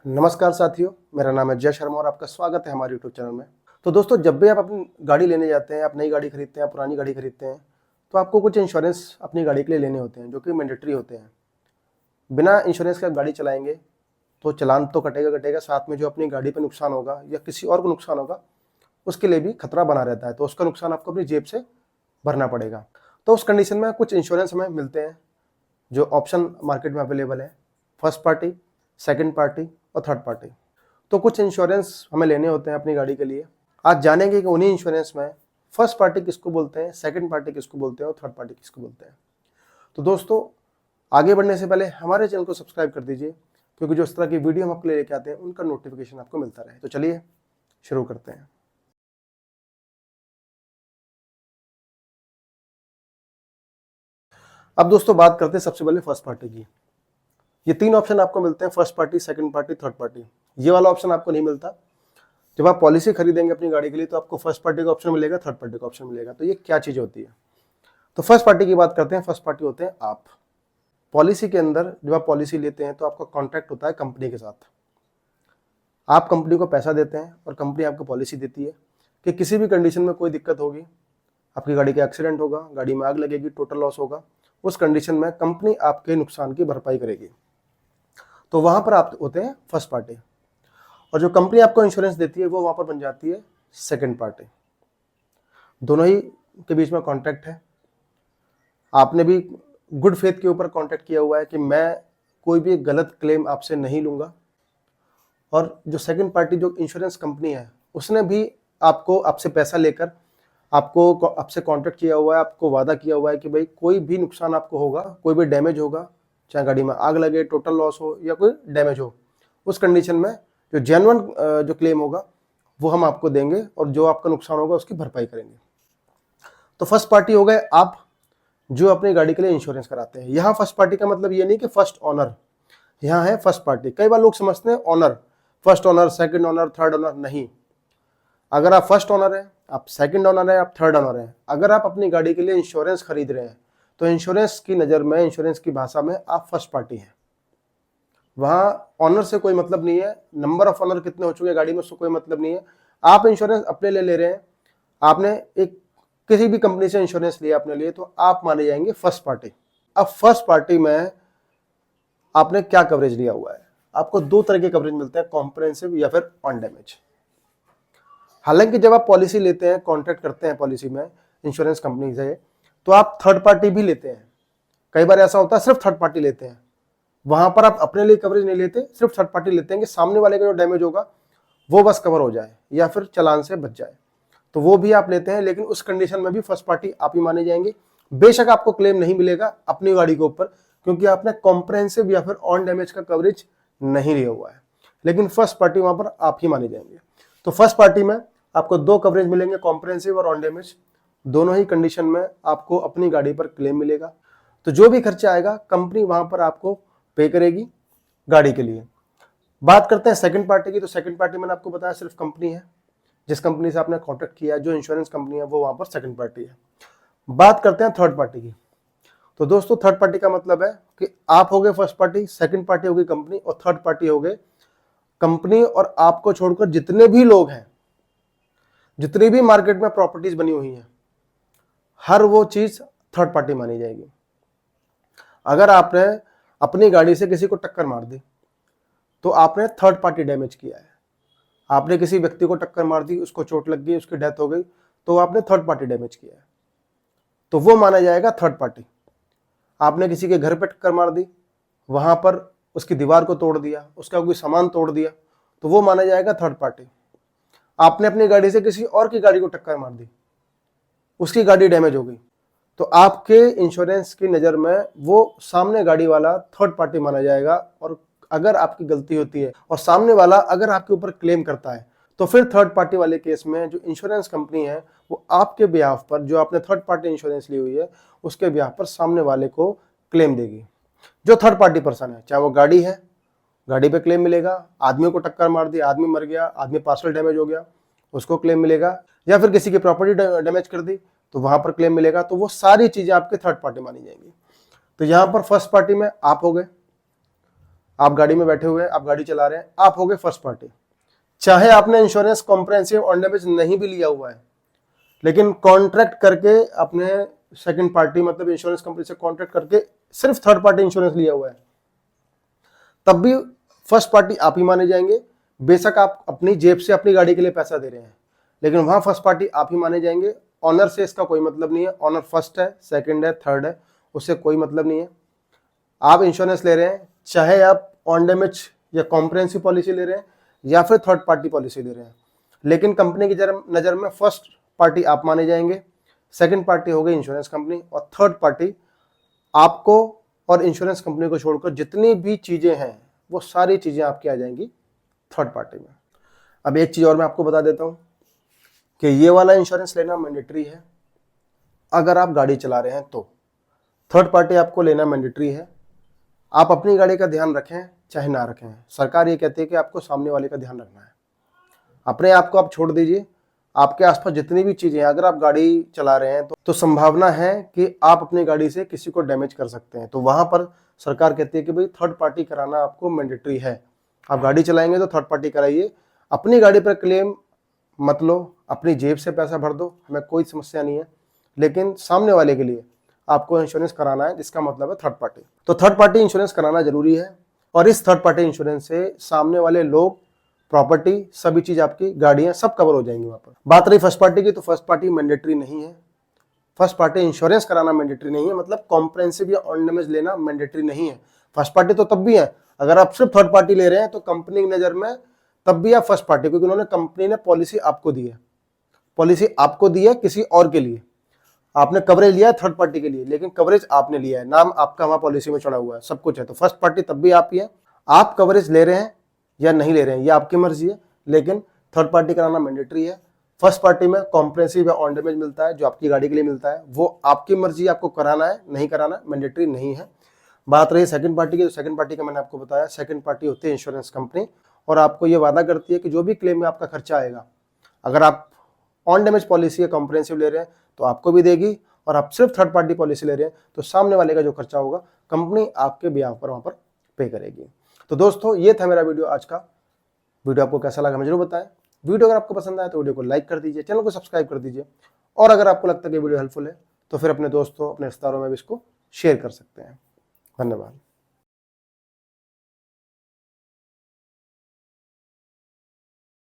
नमस्कार साथियों, मेरा नाम है जय शर्मा और आपका स्वागत है हमारे यूट्यूब चैनल में। तो दोस्तों, जब भी आप अपनी गाड़ी लेने जाते हैं, आप नई गाड़ी खरीदते हैं, पुरानी गाड़ी खरीदते हैं, तो आपको कुछ इंश्योरेंस अपनी गाड़ी के लिए लेने होते हैं जो कि मैंडेटरी होते हैं। बिना इंश्योरेंस के आप गाड़ी चलाएंगे तो चालान तो कटेगा, साथ में जो अपनी गाड़ी पर नुकसान होगा या किसी और को नुकसान होगा उसके लिए भी खतरा बना रहता है, तो उसका नुकसान आपको अपनी जेब से भरना पड़ेगा। तो उस कंडीशन में कुछ इंश्योरेंस हमें मिलते हैं जो ऑप्शन मार्केट में अवेलेबल है, फर्स्ट पार्टी, सेकंड पार्टी और थर्ड पार्टी। तो कुछ इंश्योरेंस हमें लेने होते हैं अपनी गाड़ी के लिए। आज जानेंगे कि उन्हीं इंश्योरेंस में फर्स्ट पार्टी किसको बोलते हैं, सेकंड पार्टी किसको बोलते हैं और थर्ड पार्टी किसको बोलते हैं। तो दोस्तों, आगे बढ़ने से पहले हमारे चैनल को सब्सक्राइब कर दीजिए, क्योंकि जो इस तरह की वीडियो हम आपके लिए लेके आते हैं उनका नोटिफिकेशन आपको मिलता रहे। तो चलिए शुरू करते हैं। अब दोस्तों, बात करते हैं सबसे पहले फर्स्ट पार्टी की। ये तीन ऑप्शन आपको मिलते हैं, first party, second party, third party. ये वाला ऑप्शन आपको नहीं मिलता। जब आप पॉलिसी खरीदेंगे अपनी गाड़ी के लिए तो आपको फर्स्ट पार्टी का ऑप्शन मिलेगा, थर्ड पार्टी का ऑप्शन मिलेगा। तो ये क्या चीज़ होती है? तो फर्स्ट पार्टी की बात करते हैं। फर्स्ट पार्टी होते हैं आप। पॉलिसी के अंदर जब आप पॉलिसी लेते हैं तो आपका कॉन्ट्रैक्ट होता है कंपनी के साथ। आप कंपनी को पैसा देते हैं और कंपनी आपको पॉलिसी देती है कि किसी भी कंडीशन में कोई दिक्कत होगी, आपकी गाड़ी का एक्सीडेंट होगा, गाड़ी में आग लगेगी, टोटल लॉस होगा, उस कंडीशन में कंपनी आपके नुकसान की भरपाई करेगी। तो वहां पर आप होते हैं फर्स्ट पार्टी। और जो कंपनी आपको इंश्योरेंस देती है वो वहां पर बन जाती है सेकंड पार्टी। दोनों ही के बीच में कॉन्ट्रैक्ट है। आपने भी गुड फेथ के ऊपर कॉन्ट्रैक्ट किया हुआ है कि मैं कोई भी गलत क्लेम आपसे नहीं लूंगा। और जो सेकंड पार्टी, जो इंश्योरेंस कंपनी है, उसने भी आपसे पैसा लेकर आपसे कॉन्ट्रैक्ट किया हुआ है, आपको वादा किया हुआ है कि भाई कोई भी नुकसान आपको होगा, कोई भी डैमेज होगा, चाहे गाड़ी में आग लगे, टोटल लॉस हो या कोई डैमेज हो, उस कंडीशन में जो जेन्युइन जो क्लेम होगा वो हम आपको देंगे और जो आपका नुकसान होगा उसकी भरपाई करेंगे। तो फर्स्ट पार्टी हो गए आप जो अपनी गाड़ी के लिए इंश्योरेंस कराते हैं। यहाँ फर्स्ट पार्टी का मतलब ये नहीं कि फर्स्ट ऑनर, यहाँ है फर्स्ट पार्टी। कई बार लोग समझते हैं honour, first honour, second honour, third honour. नहीं, अगर आप फर्स्ट ऑनर है, आप सेकंड ऑनर है, आप थर्ड ऑनर है। अगर आप अपनी गाड़ी के लिए इंश्योरेंस खरीद रहे हैं तो इंश्योरेंस की नज़र में, इंश्योरेंस की भाषा में आप फर्स्ट पार्टी हैं। वहां ऑनर से कोई मतलब नहीं है, नंबर ऑफ ऑनर कितने हो चुके हैं गाड़ी में उससे कोई मतलब नहीं है। आप इंश्योरेंस अपने लिए ले रहे हैं, आपने एक किसी भी कंपनी से इंश्योरेंस लिया अपने लिए, तो आप माने जाएंगे फर्स्ट पार्टी। अब फर्स्ट पार्टी में आपने क्या कवरेज लिया हुआ है? आपको दो तरह के कवरेज मिलते हैं, कॉम्प्रिहेंसिव या फिर ऑन डैमेज। हालांकि जब आप पॉलिसी लेते हैं, कॉन्ट्रैक्ट करते हैं पॉलिसी में इंश्योरेंस कंपनी से, तो आप थर्ड पार्टी भी लेते हैं। कई बार ऐसा होता है सिर्फ थर्ड पार्टी लेते हैं, वहां पर आप अपने लिए कवरेज नहीं लेते, सिर्फ थर्ड पार्टी लेते हैं कि सामने वाले का जो डैमेज होगा वो बस कवर हो जाए या फिर चालान से बच जाए, तो वो भी आप लेते हैं। लेकिन उस कंडीशन में भी फर्स्ट पार्टी आप ही माने जाएंगे। बेशक आपको क्लेम नहीं मिलेगा अपनी गाड़ी के ऊपर, क्योंकि आपने कॉम्प्रिहेंसिव या फिर ऑन डैमेज का कवरेज नहीं लिया हुआ है, लेकिन फर्स्ट पार्टी वहां पर आप ही माने जाएंगे। तो फर्स्ट पार्टी में आपको दो कवरेज मिलेंगे, कॉम्प्रिहेंसिव और ऑन डैमेज। दोनों ही कंडीशन में आपको अपनी गाड़ी पर क्लेम मिलेगा। तो जो भी खर्चा आएगा कंपनी वहां पर आपको पे करेगी गाड़ी के लिए। बात करते हैं सेकंड पार्टी की। तो सेकंड पार्टी मैंने आपको बताया सिर्फ कंपनी है, जिस कंपनी से आपने कॉन्ट्रैक्ट किया है, जो इंश्योरेंस कंपनी है वो वहां पर सेकंड पार्टी है। बात करते हैं थर्ड पार्टी की। तो दोस्तों, थर्ड पार्टी का मतलब है कि आप हो गए फर्स्ट पार्टी, सेकंड पार्टी हो गई कंपनी और थर्ड पार्टी हो गए कंपनी और आपको छोड़कर जितने भी लोग हैं, जितनी भी मार्केट में प्रॉपर्टीज बनी हुई हैं, हर वो चीज थर्ड पार्टी मानी जाएगी। अगर आपने अपनी गाड़ी से किसी को टक्कर मार दी तो आपने थर्ड पार्टी डैमेज किया है। आपने किसी व्यक्ति को टक्कर मार दी, उसको चोट लग गई, उसकी डेथ हो गई, तो आपने थर्ड पार्टी डैमेज किया है, तो वो माना जाएगा थर्ड पार्टी। आपने किसी के घर पे टक्कर मार दी, वहां पर उसकी दीवार को तोड़ दिया, उसका कोई सामान तोड़ दिया, तो वो माना जाएगा थर्ड पार्टी। आपने अपनी गाड़ी से किसी और की गाड़ी को टक्कर मार दी, उसकी गाड़ी डैमेज हो गई, तो आपके इंश्योरेंस की नज़र में वो सामने गाड़ी वाला थर्ड पार्टी माना जाएगा। और अगर आपकी गलती होती है और सामने वाला अगर आपके ऊपर क्लेम करता है, तो फिर थर्ड पार्टी वाले केस में जो इंश्योरेंस कंपनी है वो आपके बिहाफ पर, जो आपने थर्ड पार्टी इंश्योरेंस ली हुई है उसके बिहाफ पर सामने वाले को क्लेम देगी। जो थर्ड पार्टी पर्सन है, चाहे वो गाड़ी है, गाड़ी पे क्लेम मिलेगा। आदमी को टक्कर मार दी, आदमी मर गया, आदमी पार्सल डैमेज हो गया, उसको क्लेम मिलेगा। या फिर किसी की प्रॉपर्टी डैमेज कर दी तो वहां पर क्लेम मिलेगा। तो वो सारी चीजें आपके थर्ड पार्टी मानी जाएंगी। तो यहां पर फर्स्ट पार्टी में आप हो गए, आप गाड़ी में बैठे हुए हैं, आप गाड़ी चला रहे हैं, आप हो गए फर्स्ट पार्टी। चाहे आपने इंश्योरेंस कॉम्प्रिहेंसिव ऑन डैमेज नहीं भी लिया हुआ है, लेकिन कॉन्ट्रैक्ट करके अपने सेकंड पार्टी मतलब इंश्योरेंस कंपनी से कॉन्ट्रैक्ट करके सिर्फ थर्ड पार्टी इंश्योरेंस लिया हुआ है, तब भी फर्स्ट पार्टी आप ही माने जाएंगे। बेशक आप अपनी जेब से अपनी गाड़ी के लिए पैसा दे रहे हैं, लेकिन वहां फर्स्ट पार्टी आप ही माने जाएंगे। ऑनर से इसका कोई मतलब नहीं है, ऑनर फर्स्ट है, सेकंड है, थर्ड है, उससे कोई मतलब नहीं है। आप इंश्योरेंस ले रहे हैं, चाहे आप ऑन डैमेज या कॉम्प्रिहेंसिव पॉलिसी ले रहे हैं या फिर थर्ड पार्टी पॉलिसी ले रहे हैं, लेकिन कंपनी की नज़र में फर्स्ट पार्टी आप माने जाएंगे, सेकंड पार्टी हो गई इंश्योरेंस कंपनी, और थर्ड पार्टी आपको और इंश्योरेंस कंपनी को छोड़कर जितनी भी चीज़ें हैं वो सारी चीज़ें आपकी आ जाएंगी थर्ड पार्टी में। अब एक चीज़ और मैं आपको बता देता हूँ कि ये वाला इंश्योरेंस लेना मैंडेटरी है अगर आप गाड़ी चला रहे हैं तो। थर्ड पार्टी आपको लेना मैंडेटरी है। आप अपनी गाड़ी का ध्यान रखें चाहे ना रखें, सरकार ये कहती है कि आपको सामने वाले का ध्यान रखना है। अपने आप को आप छोड़ दीजिए, आपके आसपास जितनी भी चीज़ें हैं, अगर आप गाड़ी चला रहे हैं तो संभावना है कि आप अपनी गाड़ी से किसी को डैमेज कर सकते हैं। तो वहाँ पर सरकार कहती है कि भाई थर्ड पार्टी कराना आपको मैंडेटरी है। आप गाड़ी चलाएंगे तो थर्ड पार्टी कराइए। अपनी गाड़ी पर क्लेम मत लो, अपनी जेब से पैसा भर दो, हमें कोई समस्या नहीं है, लेकिन सामने वाले के लिए आपको इंश्योरेंस कराना है, जिसका मतलब है थर्ड पार्टी। तो थर्ड पार्टी इंश्योरेंस कराना जरूरी है, और इस थर्ड पार्टी इंश्योरेंस से सामने वाले लोग, प्रॉपर्टी, सभी चीज आपकी, गाड़ियां सब कवर हो जाएंगी वहां पर। बात रही फर्स्ट पार्टी की, तो फर्स्ट पार्टी मैंडेटरी नहीं है। फर्स्ट पार्टी इंश्योरेंस कराना मैंडेटरी नहीं है, मतलब कॉम्प्रिहेंसिव या ऑन डैमेज लेना मैंडेटरी नहीं है। फर्स्ट पार्टी तो तब भी है अगर आप सिर्फ थर्ड पार्टी ले रहे हैं, तो कंपनी की नजर में तब भी आप फर्स्ट पार्टी, क्योंकि उन्होंने, कंपनी ने पॉलिसी आपको दी है, पॉलिसी आपको दी है किसी और के लिए। आपने कवरेज लिया है थर्ड पार्टी के लिए, लेकिन कवरेज आपने लिया है, नाम आपका वहां पॉलिसी में चढ़ा हुआ है, सब कुछ है। तो फर्स्ट पार्टी तब भी आप ही है। आप कवरेज ले रहे हैं या नहीं ले रहे हैं ये आपकी मर्जी है, लेकिन थर्ड पार्टी कराना मैंडेटरी है। फर्स्ट पार्टी में कॉम्प्रिहेंसिव या ऑन डैमेज मिलता है, जो आपकी गाड़ी के लिए मिलता है, वो आपकी मर्जी, आपको कराना है नहीं कराना, मैंडेटरी नहीं है। बात रही सेकंड पार्टी की, तो सेकंड पार्टी का मैंने आपको बताया, सेकंड पार्टी होती है इंश्योरेंस कंपनी, और आपको ये वादा करती है कि जो भी क्लेम में आपका खर्चा आएगा, अगर आप ऑन डैमेज पॉलिसी या कॉम्प्रिहेंसिव ले रहे हैं तो आपको भी देगी, और आप सिर्फ थर्ड पार्टी पॉलिसी ले रहे हैं तो सामने वाले का जो खर्चा होगा कंपनी आपके बिहाफ पर वहां पर पे करेगी। तो दोस्तों, ये था मेरा वीडियो आज का। वीडियो आपको कैसा लगा हमें जरूर बताएं। वीडियो अगर आपको पसंद आए तो वीडियो को लाइक कर दीजिए, चैनल को सब्सक्राइब कर दीजिए, और अगर आपको लगता है कि वीडियो हेल्पफुल है तो फिर अपने दोस्तों, अपने रिश्तेदारों में भी इसको शेयर कर सकते हैं। धन्यवाद।